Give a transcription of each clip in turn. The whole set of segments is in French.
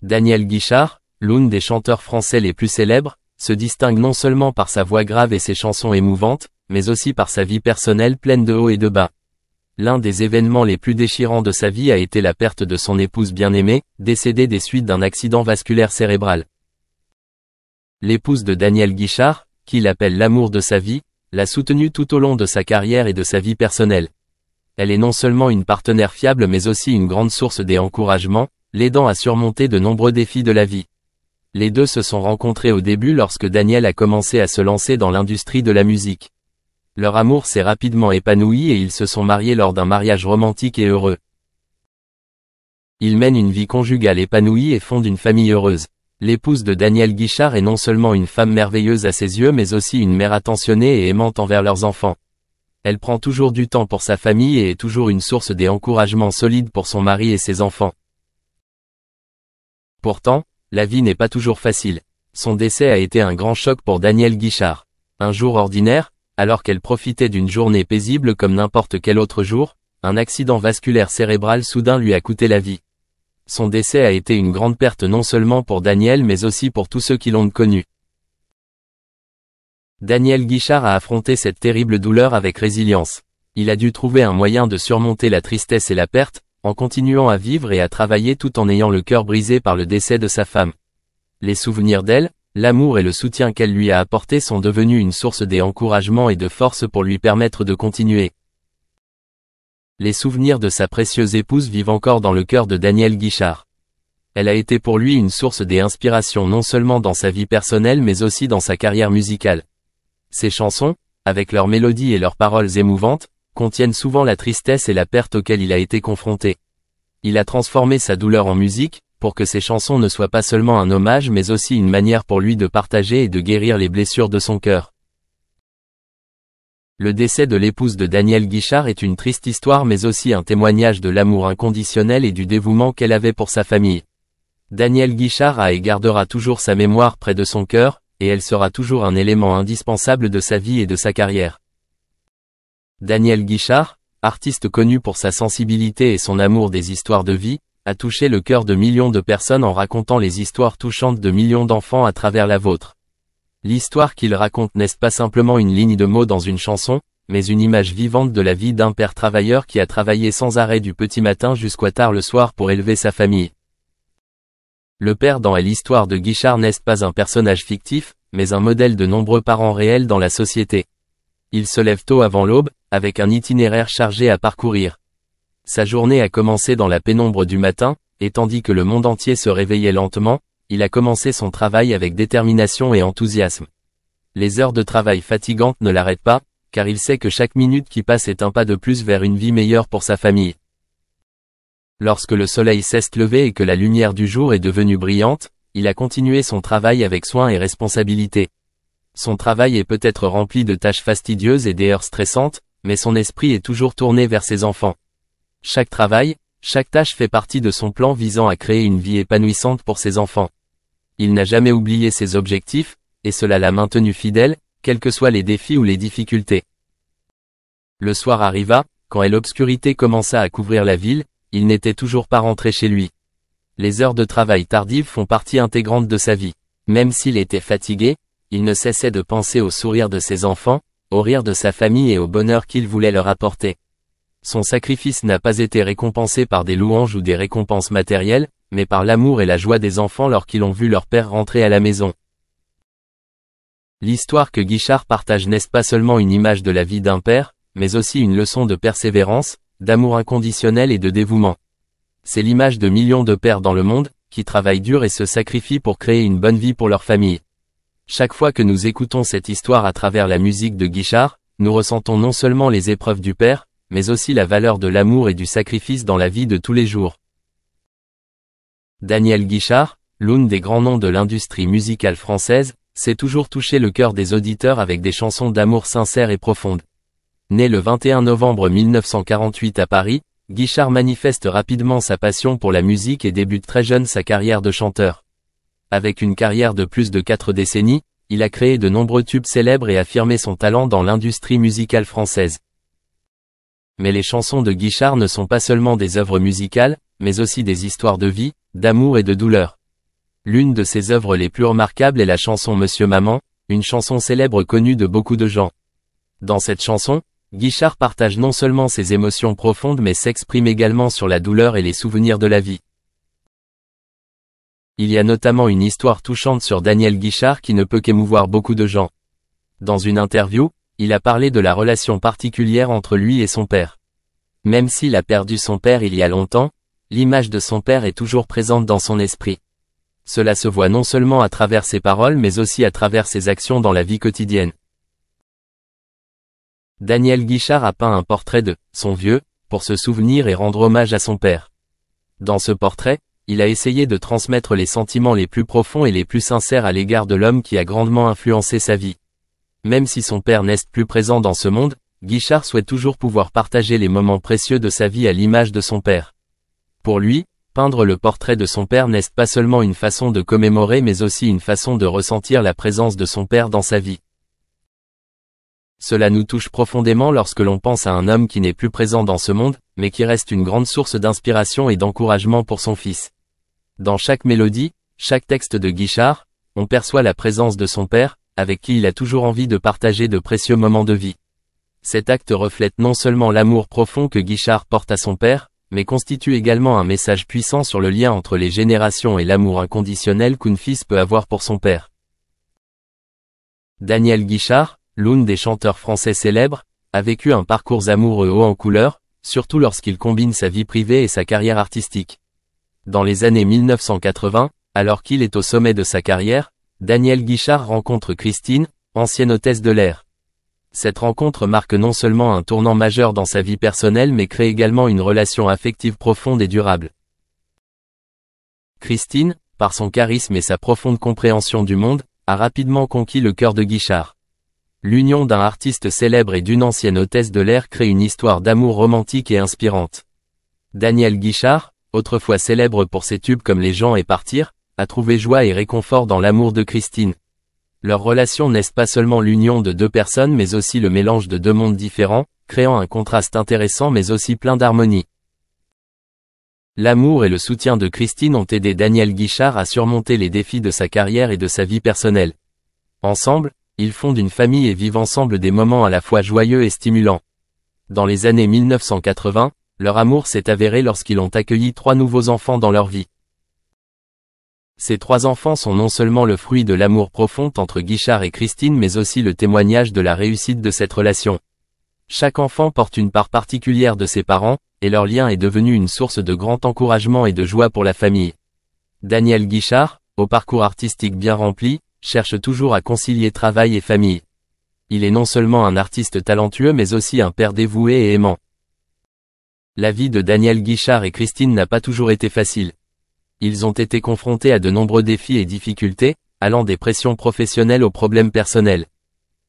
Daniel Guichard, l'un des chanteurs français les plus célèbres, se distingue non seulement par sa voix grave et ses chansons émouvantes, mais aussi par sa vie personnelle pleine de hauts et de bas. L'un des événements les plus déchirants de sa vie a été la perte de son épouse bien-aimée, décédée des suites d'un accident vasculaire cérébral. L'épouse de Daniel Guichard, qu'il appelle l'amour de sa vie, l'a soutenu tout au long de sa carrière et de sa vie personnelle. Elle est non seulement une partenaire fiable mais aussi une grande source d'encouragement, l'aidant à surmonter de nombreux défis de la vie. Les deux se sont rencontrés au début lorsque Daniel a commencé à se lancer dans l'industrie de la musique. Leur amour s'est rapidement épanoui et ils se sont mariés lors d'un mariage romantique et heureux. Ils mènent une vie conjugale épanouie et fondent une famille heureuse. L'épouse de Daniel Guichard est non seulement une femme merveilleuse à ses yeux mais aussi une mère attentionnée et aimante envers leurs enfants. Elle prend toujours du temps pour sa famille et est toujours une source d'encouragement solide pour son mari et ses enfants. Pourtant, la vie n'est pas toujours facile. Son décès a été un grand choc pour Daniel Guichard. Un jour ordinaire, alors qu'elle profitait d'une journée paisible comme n'importe quel autre jour, un accident vasculaire cérébral soudain lui a coûté la vie. Son décès a été une grande perte non seulement pour Daniel mais aussi pour tous ceux qui l'ont connu. Daniel Guichard a affronté cette terrible douleur avec résilience. Il a dû trouver un moyen de surmonter la tristesse et la perte, en continuant à vivre et à travailler tout en ayant le cœur brisé par le décès de sa femme. Les souvenirs d'elle, l'amour et le soutien qu'elle lui a apporté sont devenus une source d'encouragement et de force pour lui permettre de continuer. Les souvenirs de sa précieuse épouse vivent encore dans le cœur de Daniel Guichard. Elle a été pour lui une source d'inspiration non seulement dans sa vie personnelle mais aussi dans sa carrière musicale. Ses chansons, avec leurs mélodies et leurs paroles émouvantes, contiennent souvent la tristesse et la perte auxquelles il a été confronté. Il a transformé sa douleur en musique, pour que ses chansons ne soient pas seulement un hommage mais aussi une manière pour lui de partager et de guérir les blessures de son cœur. Le décès de l'épouse de Daniel Guichard est une triste histoire mais aussi un témoignage de l'amour inconditionnel et du dévouement qu'elle avait pour sa famille. Daniel Guichard a et gardera toujours sa mémoire près de son cœur, et elle sera toujours un élément indispensable de sa vie et de sa carrière. Daniel Guichard, artiste connu pour sa sensibilité et son amour des histoires de vie, a touché le cœur de millions de personnes en racontant les histoires touchantes de millions d'enfants à travers la vôtre. L'histoire qu'il raconte n'est pas simplement une ligne de mots dans une chanson, mais une image vivante de la vie d'un père travailleur qui a travaillé sans arrêt du petit matin jusqu'à tard le soir pour élever sa famille. Le père dans l'histoire de Guichard n'est pas un personnage fictif, mais un modèle de nombreux parents réels dans la société. Il se lève tôt avant l'aube, avec un itinéraire chargé à parcourir. Sa journée a commencé dans la pénombre du matin, et tandis que le monde entier se réveillait lentement, il a commencé son travail avec détermination et enthousiasme. Les heures de travail fatigantes ne l'arrêtent pas, car il sait que chaque minute qui passe est un pas de plus vers une vie meilleure pour sa famille. Lorsque le soleil s'est levé et que la lumière du jour est devenue brillante, il a continué son travail avec soin et responsabilité. Son travail est peut-être rempli de tâches fastidieuses et d'heures stressantes, mais son esprit est toujours tourné vers ses enfants. Chaque travail, chaque tâche fait partie de son plan visant à créer une vie épanouissante pour ses enfants. Il n'a jamais oublié ses objectifs, et cela l'a maintenu fidèle, quels que soient les défis ou les difficultés. Le soir arriva, quand l'obscurité commença à couvrir la ville, il n'était toujours pas rentré chez lui. Les heures de travail tardives font partie intégrante de sa vie. Même s'il était fatigué, il ne cessait de penser au sourire de ses enfants, au rire de sa famille et au bonheur qu'il voulait leur apporter. Son sacrifice n'a pas été récompensé par des louanges ou des récompenses matérielles, mais par l'amour et la joie des enfants lorsqu'ils ont vu leur père rentrer à la maison. L'histoire que Guichard partage n'est pas seulement une image de la vie d'un père, mais aussi une leçon de persévérance, d'amour inconditionnel et de dévouement. C'est l'image de millions de pères dans le monde, qui travaillent dur et se sacrifient pour créer une bonne vie pour leur famille. Chaque fois que nous écoutons cette histoire à travers la musique de Guichard, nous ressentons non seulement les épreuves du père, mais aussi la valeur de l'amour et du sacrifice dans la vie de tous les jours. Daniel Guichard, l'un des grands noms de l'industrie musicale française, sait toujours toucher le cœur des auditeurs avec des chansons d'amour sincères et profondes. Né le 21 novembre 1948 à Paris, Guichard manifeste rapidement sa passion pour la musique et débute très jeune sa carrière de chanteur. Avec une carrière de plus de 4 décennies, il a créé de nombreux tubes célèbres et affirmé son talent dans l'industrie musicale française. Mais les chansons de Guichard ne sont pas seulement des œuvres musicales, mais aussi des histoires de vie, d'amour et de douleur. L'une de ses œuvres les plus remarquables est la chanson Monsieur Maman, une chanson célèbre connue de beaucoup de gens. Dans cette chanson, Guichard partage non seulement ses émotions profondes mais s'exprime également sur la douleur et les souvenirs de la vie. Il y a notamment une histoire touchante sur Daniel Guichard qui ne peut qu'émouvoir beaucoup de gens. Dans une interview, il a parlé de la relation particulière entre lui et son père. Même s'il a perdu son père il y a longtemps, l'image de son père est toujours présente dans son esprit. Cela se voit non seulement à travers ses paroles mais aussi à travers ses actions dans la vie quotidienne. Daniel Guichard a peint un portrait de son vieux, pour se souvenir et rendre hommage à son père. Dans ce portrait, il a essayé de transmettre les sentiments les plus profonds et les plus sincères à l'égard de l'homme qui a grandement influencé sa vie. Même si son père n'est plus présent dans ce monde, Guichard souhaite toujours pouvoir partager les moments précieux de sa vie à l'image de son père. Pour lui, peindre le portrait de son père n'est pas seulement une façon de commémorer mais aussi une façon de ressentir la présence de son père dans sa vie. Cela nous touche profondément lorsque l'on pense à un homme qui n'est plus présent dans ce monde, mais qui reste une grande source d'inspiration et d'encouragement pour son fils. Dans chaque mélodie, chaque texte de Guichard, on perçoit la présence de son père, avec qui il a toujours envie de partager de précieux moments de vie. Cet acte reflète non seulement l'amour profond que Guichard porte à son père, mais constitue également un message puissant sur le lien entre les générations et l'amour inconditionnel qu'un fils peut avoir pour son père. Daniel Guichard, l'un des chanteurs français célèbres, a vécu un parcours amoureux haut en couleur, surtout lorsqu'il combine sa vie privée et sa carrière artistique. Dans les années 1980, alors qu'il est au sommet de sa carrière, Daniel Guichard rencontre Christine, ancienne hôtesse de l'air. Cette rencontre marque non seulement un tournant majeur dans sa vie personnelle mais crée également une relation affective profonde et durable. Christine, par son charisme et sa profonde compréhension du monde, a rapidement conquis le cœur de Guichard. L'union d'un artiste célèbre et d'une ancienne hôtesse de l'air crée une histoire d'amour romantique et inspirante. Daniel Guichard, autrefois célèbre pour ses tubes comme Les gens et Partir, a trouvé joie et réconfort dans l'amour de Christine. Leur relation n'est pas seulement l'union de deux personnes mais aussi le mélange de deux mondes différents, créant un contraste intéressant mais aussi plein d'harmonie. L'amour et le soutien de Christine ont aidé Daniel Guichard à surmonter les défis de sa carrière et de sa vie personnelle. Ensemble, ils fondent une famille et vivent ensemble des moments à la fois joyeux et stimulants. Dans les années 1980, leur amour s'est avéré lorsqu'ils ont accueilli 3 nouveaux enfants dans leur vie. Ces 3 enfants sont non seulement le fruit de l'amour profond entre Guichard et Christine mais aussi le témoignage de la réussite de cette relation. Chaque enfant porte une part particulière de ses parents, et leur lien est devenu une source de grand encouragement et de joie pour la famille. Daniel Guichard, au parcours artistique bien rempli, cherche toujours à concilier travail et famille. Il est non seulement un artiste talentueux mais aussi un père dévoué et aimant. La vie de Daniel Guichard et Christine n'a pas toujours été facile. Ils ont été confrontés à de nombreux défis et difficultés, allant des pressions professionnelles aux problèmes personnels.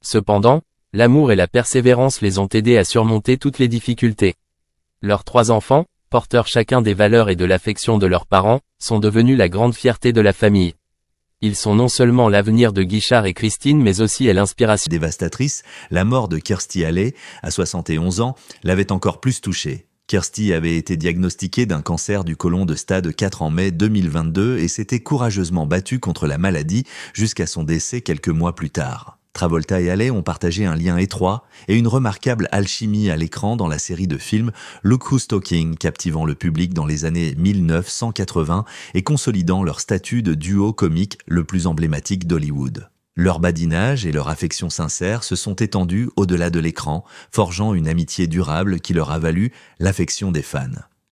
Cependant, l'amour et la persévérance les ont aidés à surmonter toutes les difficultés. Leurs 3 enfants, porteurs chacun des valeurs et de l'affection de leurs parents, sont devenus la grande fierté de la famille. Ils sont non seulement l'avenir de Guichard et Christine mais aussi l'inspiration. Dévastatrice, la mort de Kirstie Alley, à 71 ans, l'avait encore plus touchée. Kirstie avait été diagnostiquée d'un cancer du côlon de stade 4 en mai 2022 et s'était courageusement battue contre la maladie jusqu'à son décès quelques mois plus tard. Travolta et Alley ont partagé un lien étroit et une remarquable alchimie à l'écran dans la série de films Look Who's Talking, captivant le public dans les années 1980 et consolidant leur statut de duo comique le plus emblématique d'Hollywood. Leur badinage et leur affection sincère se sont étendus au-delà de l'écran, forgeant une amitié durable qui leur a valu l'affection des fans.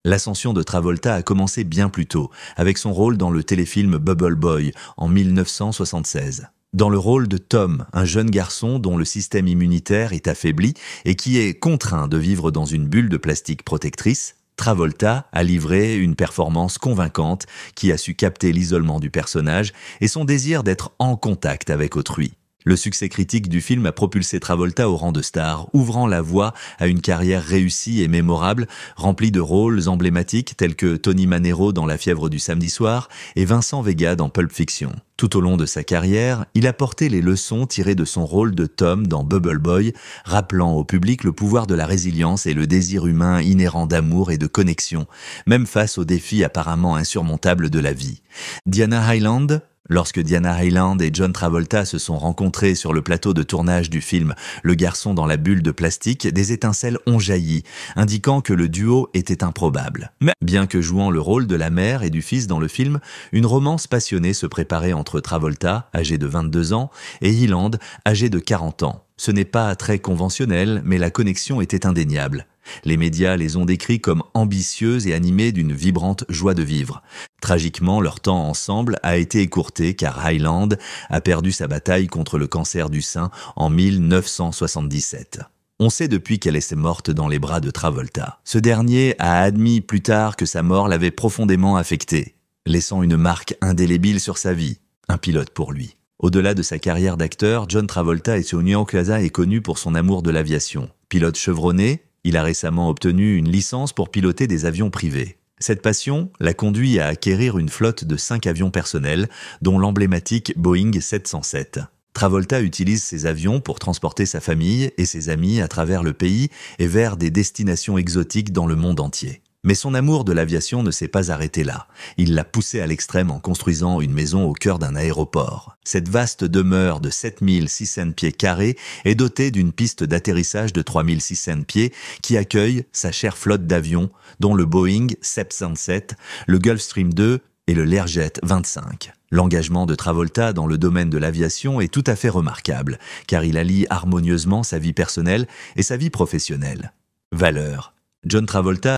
L'ascension de Travolta a commencé bien plus tôt, avec son rôle dans le téléfilm Bubble Boy en 1976. Dans le rôle de Tom, un jeune garçon dont le système immunitaire est affaibli et qui est contraint de vivre dans une bulle de plastique protectrice, Travolta a livré une performance convaincante qui a su capter l'isolement du personnage et son désir d'être en contact avec autrui. Le succès critique du film a propulsé Travolta au rang de star, ouvrant la voie à une carrière réussie et mémorable, remplie de rôles emblématiques tels que Tony Manero dans La fièvre du samedi soir et Vincent Vega dans Pulp Fiction. Tout au long de sa carrière, il a porté les leçons tirées de son rôle de Tom dans Bubble Boy, rappelant au public le pouvoir de la résilience et le désir humain inhérent d'amour et de connexion, même face aux défis apparemment insurmontables de la vie. Diana Hyland. Lorsque Diana Hyland et John Travolta se sont rencontrés sur le plateau de tournage du film Le garçon dans la bulle de plastique, des étincelles ont jailli, indiquant que le duo était improbable. Mais bien que jouant le rôle de la mère et du fils dans le film, une romance passionnée se préparait entre Travolta, âgé de 22 ans, et Hyland, âgé de 40 ans. Ce n'est pas très conventionnel, mais la connexion était indéniable. Les médias les ont décrits comme ambitieux et animés d'une vibrante joie de vivre. Tragiquement, leur temps ensemble a été écourté car Hyland a perdu sa bataille contre le cancer du sein en 1977. On sait depuis qu'elle est morte dans les bras de Travolta. Ce dernier a admis plus tard que sa mort l'avait profondément affecté, laissant une marque indélébile sur sa vie. Un pilote pour lui. Au-delà de sa carrière d'acteur, John Travolta est connu pour son amour de l'aviation. Pilote chevronné, il a récemment obtenu une licence pour piloter des avions privés. Cette passion l'a conduit à acquérir une flotte de 5 avions personnels, dont l'emblématique Boeing 707. Travolta utilise ces avions pour transporter sa famille et ses amis à travers le pays et vers des destinations exotiques dans le monde entier. Mais son amour de l'aviation ne s'est pas arrêté là. Il l'a poussé à l'extrême en construisant une maison au cœur d'un aéroport. Cette vaste demeure de 7600 pieds carrés est dotée d'une piste d'atterrissage de 3600 pieds qui accueille sa chère flotte d'avions, dont le Boeing 707, le Gulfstream II et le Learjet 25. L'engagement de Travolta dans le domaine de l'aviation est tout à fait remarquable, car il allie harmonieusement sa vie personnelle et sa vie professionnelle. Valeurs. John Travolta